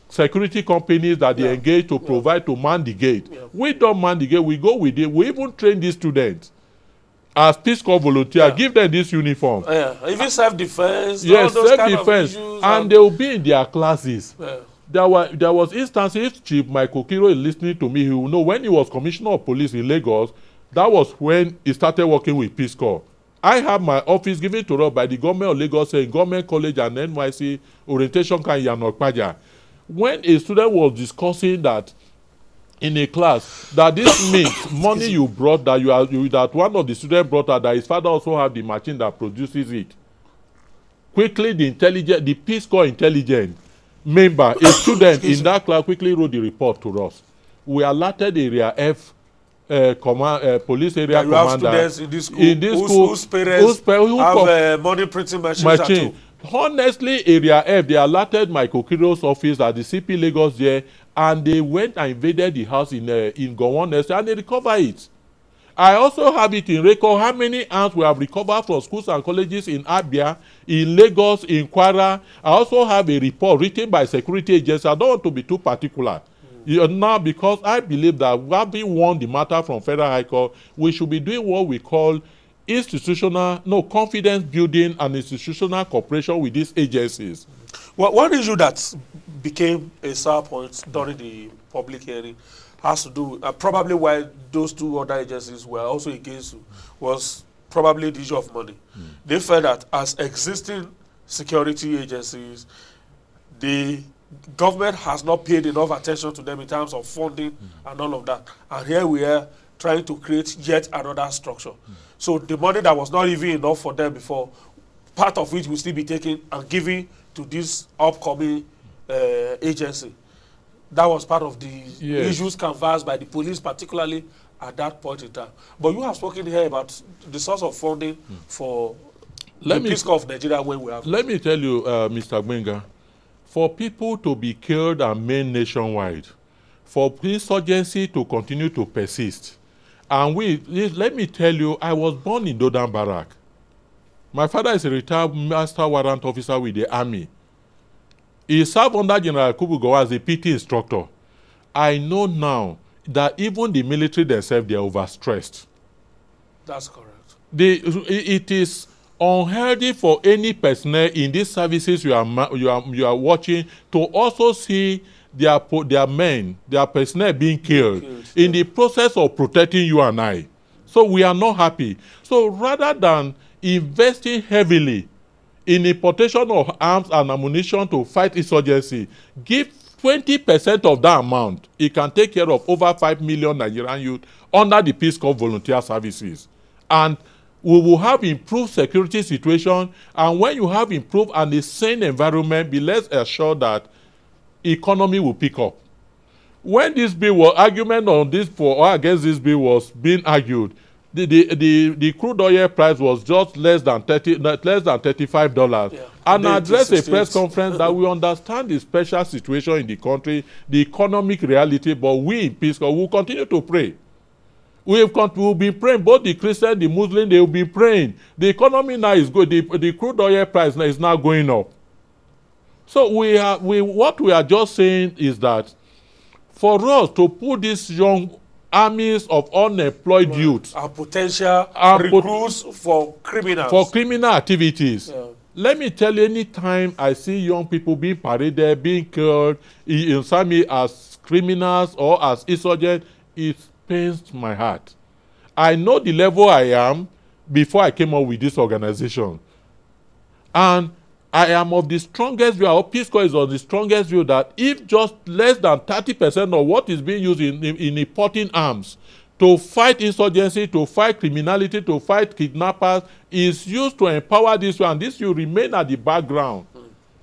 Speaker 10: security companies that they engage to provide to man the gate. Yeah. We don't man the gate, we go with it. We even train these students as Peace Corps volunteers, give them this uniform.
Speaker 1: Even self-defense,
Speaker 10: yes, self-defense, and they will be in their classes. There was instances, if Chief Michael Kiro is listening to me, he will know when he was Commissioner of Police in Lagos, that was when he started working with Peace Corps. I have my office given to us by the government of Lagos, saying Government College and NYC orientation camp in Yanokpaja. When a student was discussing that in a class, that this means money you brought, that that one of the students brought out, that his father also have the machine that produces it. Quickly, the Peace Corps intelligent member, a student in that class, quickly wrote the report to us. We alerted Area F police area commander.
Speaker 1: Have students in this school, whose parents have money printing machines.
Speaker 10: Honestly, Area F, they alerted Michael Kiro's office at the CP Lagos there, and they went and invaded the house in Gowon Estate, and they recovered it. I also have it in record how many arms we have recovered from schools and colleges in Abia, in Lagos, in Kwara. I also have a report written by security agencies. I don't want to be too particular. Now, because I believe that having won the matter from Federal High Court, we should be doing what we call confidence building and institutional cooperation with these agencies.
Speaker 1: Well, one issue that became a sore point during the public hearing has to do, probably why those two other agencies were also against you, was probably the issue of money. They felt that as existing security agencies, the government has not paid enough attention to them in terms of funding and all of that. And here we are trying to create yet another structure. So the money that was not even enough for them before, part of which will still be taken and given to this upcoming agency. That was part of the issues canvassed by the police, particularly at that point in time. But you have spoken here about the source of funding for the Peace Corps of Nigeria when we have.
Speaker 10: Let me tell you, Mr. Gbenga, for people to be killed and maimed nationwide, for insurgency to continue to persist, and let me tell you, I was born in Dodan Barrack. My father is a retired master warrant officer with the army. He served under General Kubugo as a PT instructor. I know now that even the military themselves, they are overstressed.
Speaker 1: That's correct.
Speaker 10: It is unhealthy for any personnel in these services you are watching to also see their men, their personnel being killed in the process of protecting you and I. So we are not happy. So rather than investing heavily in importation of arms and ammunition to fight insurgency, give 20% of that amount. It can take care of over 5 million Nigerian youth under the Peace Corps volunteer services. And we will have improved security situation, and when you have improved and a sane environment, be less assured that economy will pick up. When this bill was argument on this for or against this bill was being argued, the crude oil price was just less than $35. Yeah. And address a press conference that we understand the special situation in the country, the economic reality, but we in Peace Corps will continue to pray. We will be praying, both the Christian, the Muslim, they will be praying. The economy now is good. The crude oil price now is now going up. So what we are just saying is that for us to put these young armies of unemployed youth
Speaker 1: and potential recruits for criminals.
Speaker 10: For criminal activities. Yeah. Let me tell you, anytime I see young people being paraded, being killed, in some as criminals or as insurgents, it pains my heart. I know the level I am before I came up with this organization. And I am of the strongest view, our Peace Corps is of the strongest view that if just less than 30% of what is being used in importing arms to fight insurgency, to fight criminality, to fight kidnappers is used to empower this one, and this will remain at the background.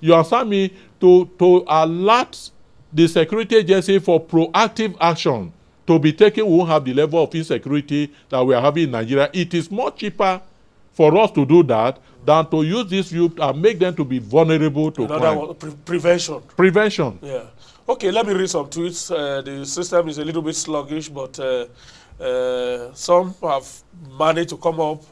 Speaker 10: You understand me? To alert the security agency for proactive action to be taken. We won't have the level of insecurity that we are having in Nigeria. It is more cheaper for us to do that than to use this youth and make them to be vulnerable to crime.
Speaker 1: Prevention.
Speaker 10: Prevention.
Speaker 1: Yeah. Okay, let me read some tweets. The system is a little bit sluggish, but some have managed to come up,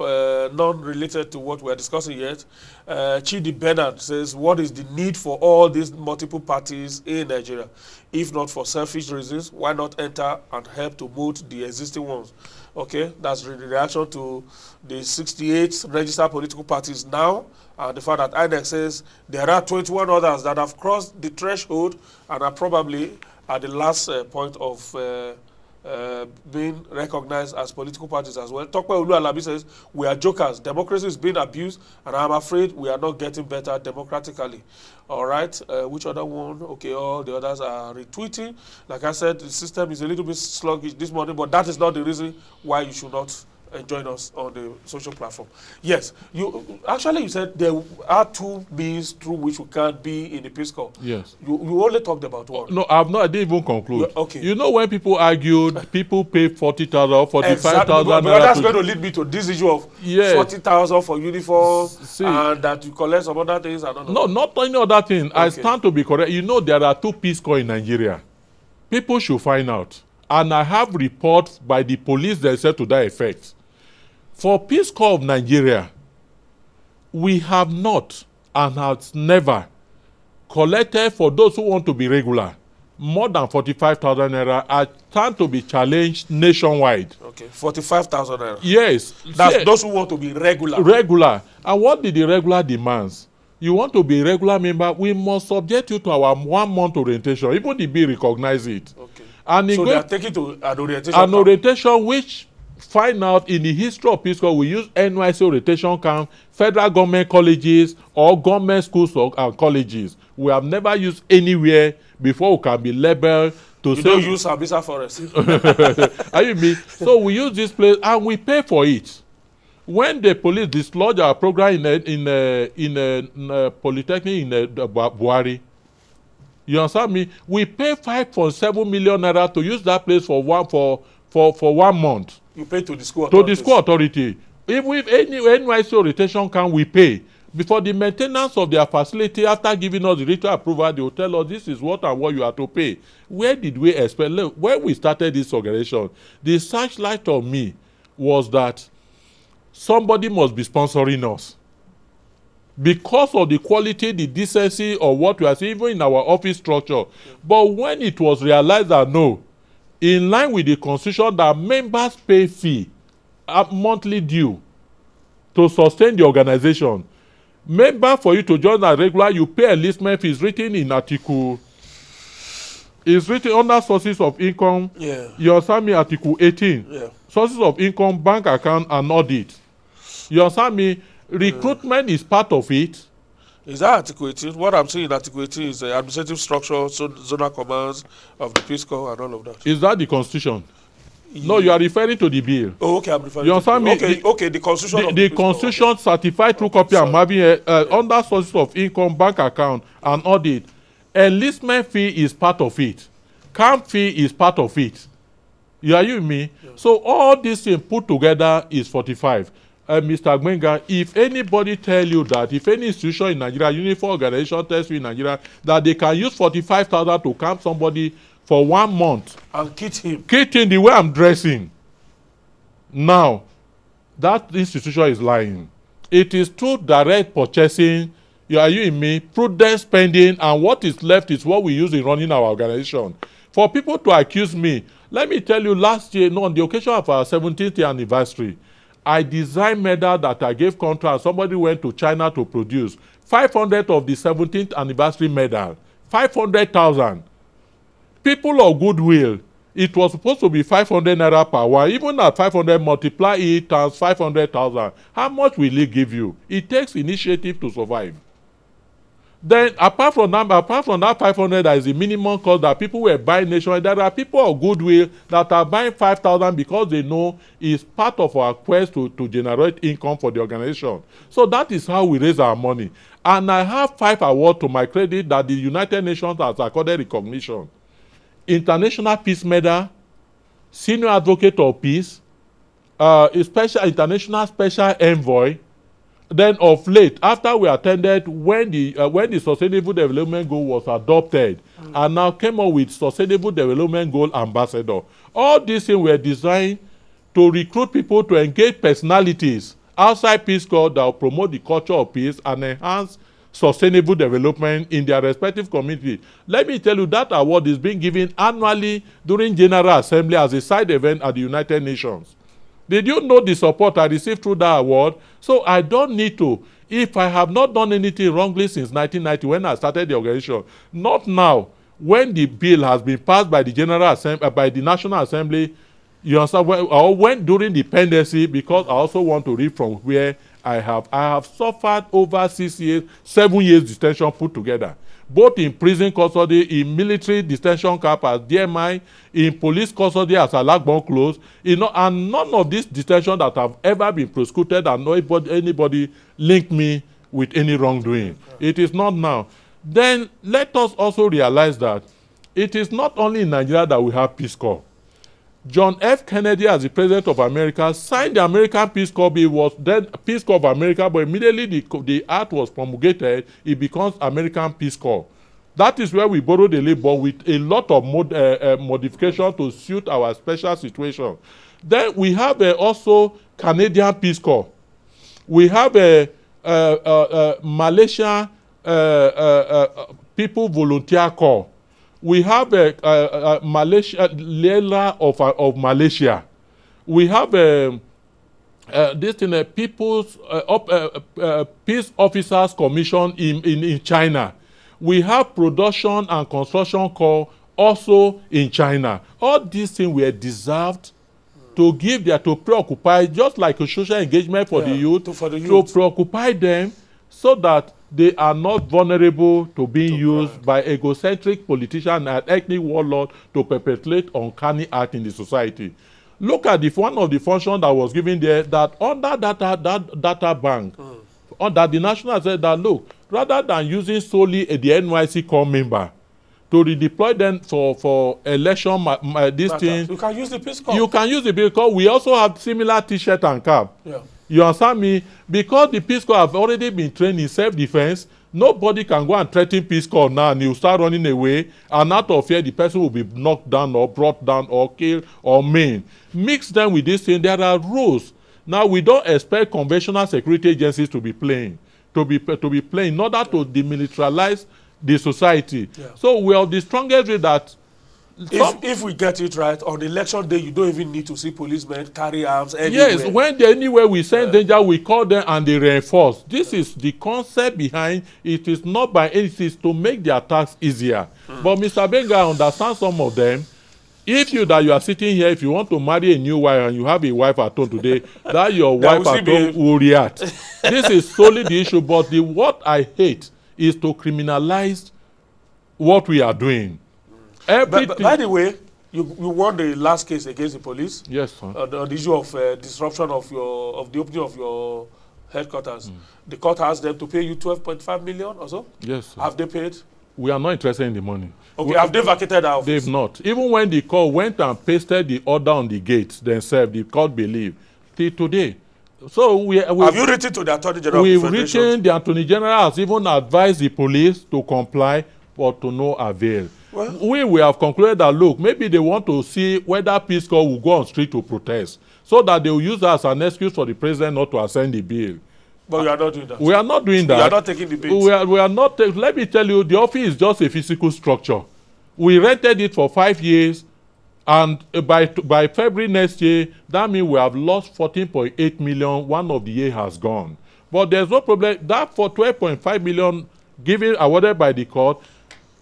Speaker 1: non-related to what we're discussing yet. Chidi Bernard says, what is the need for all these multiple parties in Nigeria? If not for selfish reasons, why not enter and help to mold the existing ones? Okay, that's the reaction to the 68 registered political parties now, and the fact that INEC says there are 21 others that have crossed the threshold and are probably at the last point of being recognized as political parties as well. Tokwe Oluwalabi says, we are jokers. Democracy is being abused, and I'm afraid we are not getting better democratically. All right. Which other one? Okay, all the others are retweeting. Like I said, the system is a little bit sluggish this morning, but that is not the reason why you should not join us on the social platform. Yes, you said there are two means through which we can be in the Peace Corps.
Speaker 10: Yes.
Speaker 1: You only talked about one.
Speaker 10: No, I didn't even conclude.
Speaker 1: Okay.
Speaker 10: You know, when people argued, people pay 40,000 or 45,000.
Speaker 1: Exactly. But that's going to lead me to this issue of 40,000 for uniforms and that you collect some other things. I don't know.
Speaker 10: No, not any other thing.
Speaker 1: Okay.
Speaker 10: I stand to be correct. You know, there are two Peace Corps in Nigeria. People should find out. And I have reports by the police that said to that effect. For Peace Corps of Nigeria, we have not and has never collected for those who want to be regular more than 45,000 naira. I stand to be challenged nationwide.
Speaker 1: Okay, 45,000 naira.
Speaker 10: Yes.
Speaker 1: That's those who want to be regular.
Speaker 10: Regular. And what did the regular demands? You want to be a regular member, we must subject you to our 1 month orientation. Even the bill recognize it.
Speaker 1: Okay.
Speaker 10: And
Speaker 1: so they are taking to an orientation.
Speaker 10: An orientation which find out in the history of Peace Corps, we use NYC orientation camp, federal government colleges, or government schools and colleges. We have never used anywhere before we can be labeled to
Speaker 1: you
Speaker 10: say.
Speaker 1: Don't use Sambisa Forest.
Speaker 10: Are you me? So we use this place and we pay for it. When the police dislodge our program in Polytechnic in Buhari, you understand me? We pay 5.7 million naira to use that place for 1 month.
Speaker 1: You pay to the school authority.
Speaker 10: To the school authority. Even if any NYC orientation can, we pay. Before the maintenance of their facility, after giving us the written approval, they will tell us this is what and what you have to pay. Where did we expect? Look, when we started this organization, the searchlight on me was that somebody must be sponsoring us. Because of the quality, the decency of what we are seeing, even in our office structure. But when it was realized that no, in line with the constitution, that members pay fee monthly due to sustain the organization. Member, for you to join a regular, you pay enlistment fee. Is written in article. It's written under sources of income.
Speaker 1: Yeah.
Speaker 10: You understand me? Article 18.
Speaker 1: Yeah.
Speaker 10: Sources of income, bank account, and audit. You understand me? Recruitment is part of it.
Speaker 1: Is that Article 18? What I'm saying in Article 18 is the administrative structure, zonal commands of the Peace Corps and all of that.
Speaker 10: Is that the constitution? No, you are referring to the bill.
Speaker 1: Oh, okay, I'm referring
Speaker 10: you understand
Speaker 1: to
Speaker 10: me?
Speaker 1: Okay, the constitution.
Speaker 10: The constitution okay. Certified through copy I'm having under sources of income, bank account, and audit. Enlistment fee is part of it. Camp fee is part of it. You are you with me? Yeah. So all these things put together is 45. Mr. Gbenga, if anybody tell you that, if any institution in Nigeria, uniform organization tells you in Nigeria that they can use 45,000 to camp somebody for 1 month
Speaker 1: and kit him
Speaker 10: the way I'm dressing, now that institution is lying. It is through direct purchasing. Are you in me? Prudent spending, and what is left is what we use in running our organization. For people to accuse me, let me tell you, last year, on the occasion of our 17th anniversary, I designed medal that I gave contract. Somebody went to China to produce 500 of the 17th anniversary medal. 500,000. People of goodwill. It was supposed to be 500 naira per one. Even at 500, multiply it times 500,000. How much will it give you? It takes initiative to survive. Then apart from that 500, that is the minimum cost that people were buying nationwide. There are people of goodwill that are buying 5,000 because they know it's part of our quest to generate income for the organization. So that is how we raise our money. And I have 5 awards to my credit that the United Nations has accorded recognition. International Peace Medal, Senior Advocate of Peace, International Special Envoy. Then of late, after we attended when the Sustainable Development Goal was adopted, and now came up with Sustainable Development Goal Ambassador. All these things were designed to recruit people to engage personalities outside Peace Corps that will promote the culture of peace and enhance sustainable development in their respective community. Let me tell you, that award is being given annually during General Assembly as a side event at the United Nations. Did you know the support I received through that award? So I don't need to. If I have not done anything wrongly since 1990 when I started the organization, not now, when the bill has been passed by the General Assembly, by the National Assembly, you understand, or when during the pendency, because I also want to read from where I have suffered over 7 years detention put together, both in prison custody, in military detention camp as DMI, in police custody as Alagbon close, and none of these detention that have ever been prosecuted and anybody linked me with any wrongdoing. It is not now. Then let us also realize that it is not only in Nigeria that we have Peace Corps. John F. Kennedy, as the President of America, signed the American Peace Corps bill, was then Peace Corps of America, but immediately the act was promulgated, it becomes American Peace Corps. That is where we borrowed the labor with a lot of modification to suit our special situation. Then we have also Canadian Peace Corps. We have Malaysia People Volunteer Corps. We have Malaysia, Lela of Malaysia. We have this thing, People's Peace Officers Commission in China. We have Production and Construction Corps also in China. All these things were deserved to give to preoccupy, just like a social engagement for the youth, to preoccupy them so that they are not vulnerable to being used by egocentric politicians and ethnic warlords to perpetrate uncanny acts in the society. Look at one of the functions that was given there, that under that data bank, that the national said that, look, rather than using solely the NYC core member to redeploy them for election,
Speaker 1: you can use the Peace Corps.
Speaker 10: You can use the Peace Corps. We also have similar T-shirt and cap.
Speaker 1: Yeah.
Speaker 10: You understand me? Because the Peace Corps have already been trained in self-defense, nobody can go and threaten Peace Corps now and he'll start running away, and out of fear the person will be knocked down or brought down or killed or maimed. Mix them with this thing, there are rules. Now we don't expect conventional security agencies to be playing, in order to demilitarize the society. Yeah. So we are the strongest way that
Speaker 1: if we get it right, on election day, you don't even need to see policemen carry arms anywhere.
Speaker 10: Yes, when anywhere we send danger, we call them and they reinforce. This is the concept behind it. Is not by any means to make the attacks easier. But Mr. Benga, I understand some of them. If you are sitting here, if you want to marry a new wife and you have a wife at home today, that your wife at home will react. This is solely the issue. But what I hate is to criminalize what we are doing.
Speaker 1: But by the way, you won the last case against the police.
Speaker 10: Yes, sir.
Speaker 1: On the issue of disruption of the opening of your headquarters. The court asked them to pay you 12.5 million or so.
Speaker 10: Yes, sir.
Speaker 1: Have they paid?
Speaker 10: We are not interested in the money.
Speaker 1: Okay, have they vacated our office?
Speaker 10: They've not. Even when the court went and pasted the order on the gates themselves, the court believed till today. So we have
Speaker 1: you written to the Attorney General?
Speaker 10: We've written. The Attorney General has even advised the police to comply, but to no avail. Well, we have concluded that, look, maybe they want to see whether Peace Corps will go on street to protest, so that they will use that as an excuse for the president not to ascend the bill.
Speaker 1: But we are not doing that.
Speaker 10: We are not doing that.
Speaker 1: We are not taking the bait.
Speaker 10: We are not. Let me tell you, the office is just a physical structure. We rented it for 5 years, and by February next year, that means we have lost 14.8 million. One of the year has gone. But there's no problem. That for 12.5 million given awarded by the court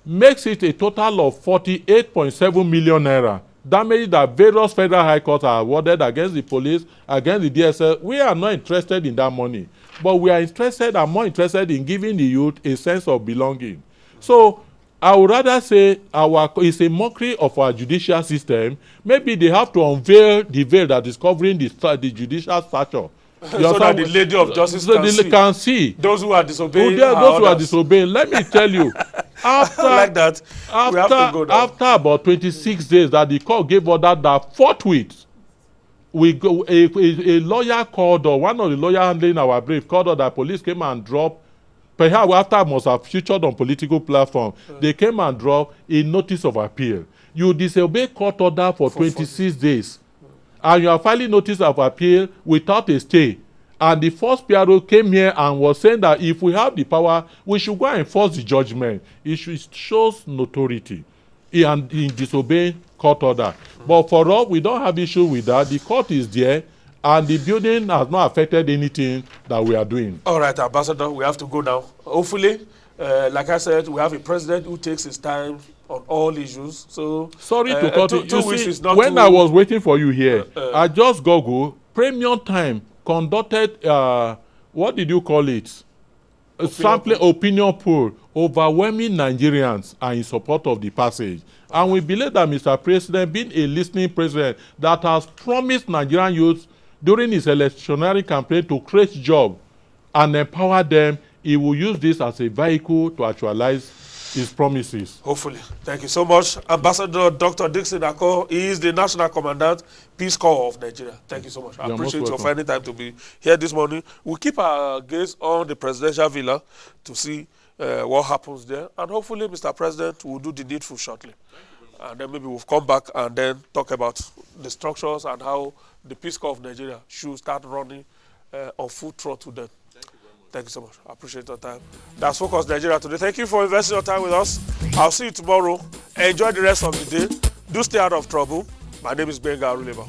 Speaker 10: makes it a total of 48.7 million naira. Damage that various federal high courts are awarded against the police, against the DSS. We are not interested in that money. but we are interested and more interested in giving the youth a sense of belonging. So I would rather say it's a mockery of our judicial system. Maybe they have to unveil the veil that is covering the judicial stature.
Speaker 1: So that the lady of justice
Speaker 10: can see.
Speaker 1: Those who are disobeying.
Speaker 10: Those who are disobeying. Let me tell you, after
Speaker 1: like that, we have to go down.
Speaker 10: After about 26 days that the court gave order that forthwith, a lawyer called, or one of the lawyers handling our brief called, or that police came and dropped. Perhaps after I must have featured on political platform, they came and dropped a notice of appeal. You disobey court order for 26 days, and you are filing notice of appeal without a stay. And the first PRO came here and was saying that if we have the power, we should go and enforce the judgment. It shows notoriety in disobeying court order. But for us, we don't have issue with that. The court is there, and the building has not affected anything that we are doing.
Speaker 1: All right, Ambassador, we have to go now. Hopefully, like I said, we have a president who takes his time on all issues. So
Speaker 10: sorry to cut you.
Speaker 1: You see,
Speaker 10: when I was waiting for you here, I just Google Premium Time conducted what did you call it? Sampling opinion poll. Overwhelming Nigerians are in support of the passage. And we believe that Mr. President, being a listening president that has promised Nigerian youth during his electionary campaign to create jobs and empower them, he will use this as a vehicle to actualize his promises.
Speaker 1: Hopefully. Thank you so much. Ambassador Dr. Dixon Ako, he is the National Commandant, Peace Corps of Nigeria. Thank you so much. I appreciate you finding time to be here this morning. We'll keep our gaze on the presidential villa to see what happens there. And hopefully, Mr. President will do the needful shortly. And then maybe we'll come back and then talk about the structures and how the Peace Corps of Nigeria should start running on full throttle then. Thank you so much. I appreciate your time. That's Focus Nigeria today. Thank you for investing your time with us. I'll see you tomorrow. Enjoy the rest of the day. Do stay out of trouble. My name is Benga Aruleba.